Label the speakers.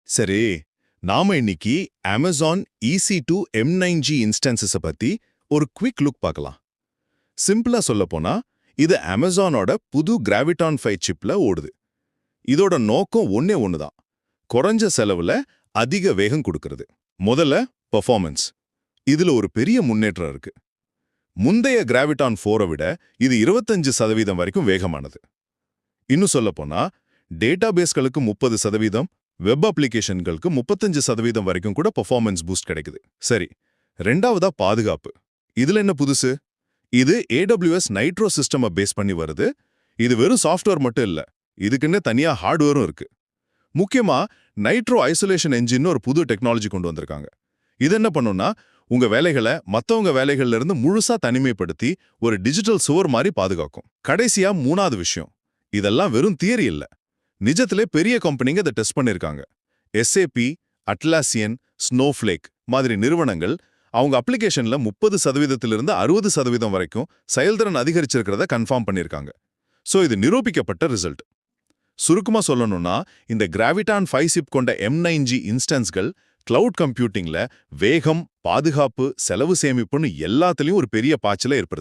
Speaker 1: சரி, நாம இன்னைக்கு Amazon EC2 M9G இன்ஸ்டன்சஸ பத்தி ஒரு குவிக் லுக் பார்க்கலாம். சிம்பிளா சொல்லப்போனா, இது Amazonோட புது கிராவிடான் 5 சிப்ல ஓடுது. இதோட நோக்கம் ஒண்ணே ஒண்ணுதான். குறைஞ்ச செலவுல அதிக வேகம் கொடுக்கிறது. முதல்ல பெர்ஃபார்மன்ஸ். இதுல ஒரு பெரிய முன்னேற்றம் இருக்கு. முந்தைய கிராவிடான் 4 விட இது 25% வரைக்கும் வேகமானது. இன்னும் சொல்லப்போனா, டேட்டாபேஸ்களுக்கு 30%, வெப் அப்ளிகேஷன்களுக்கு 35% வரைக்கும் கூட பெர்ஃபார்மன்ஸ் பூஸ்ட் கிடைக்குது. சரி, ரெண்டாவதா பாதுகாப்பு. இதுல என்ன புதுசு? இது AWS நைட்ரோ சிஸ்டமை பேஸ் பண்ணி வருது. இது வெறும் சாஃப்ட்வேர் மட்டும் இல்ல, இதுக்குன்னு தனியா ஹார்ட்வேரும் இருக்கு. முக்கியமா நைட்ரோ ஐசோலேஷன் என்ஜின் ஒரு புது டெக்னாலஜி கொண்டு வந்திருக்காங்க. இது என்ன பண்ணும்னா, உங்க வேலைகளை மத்தவங்க வேலைகள்ல இருந்து முழுசா தனிமைப்படுத்தி ஒரு டிஜிட்டல் சுவர் மாதிரி பாதுகாக்கும். கடைசியா மூணாவது விஷயம், இதெல்லாம் வெறும் தியரி இல்ல, நிஜத்திலே பெரிய கம்பெனிங்க இதை டெஸ்ட் பண்ணிருக்காங்க. SAP, அட்லாசியன், ஸ்னோஃப்ளேக் மாதிரி நிறுவனங்கள் அவங்க அப்ளிகேஷன்ல 30%லிருந்து 60% வரைக்கும் செயல்திறன் அதிகரிச்சிருக்கிறத கன்ஃபார்ம் பண்ணிருக்காங்க. சோ இது நிரூபிக்கப்பட்ட ரிசல்ட். சுருக்கமா சொல்லணும்னா, இந்த கிராவிடான் 5 சிப் கொண்ட M9G இன்ஸ்டன்ஸ்கள் கிளவுட் கம்ப்யூட்டிங்ல வேகம், பாதுகாப்பு, செலவு சேமிப்புன்னு எல்லாத்துலயும் ஒரு பெரிய பாய்ச்சலை ஏற்படுத்துது.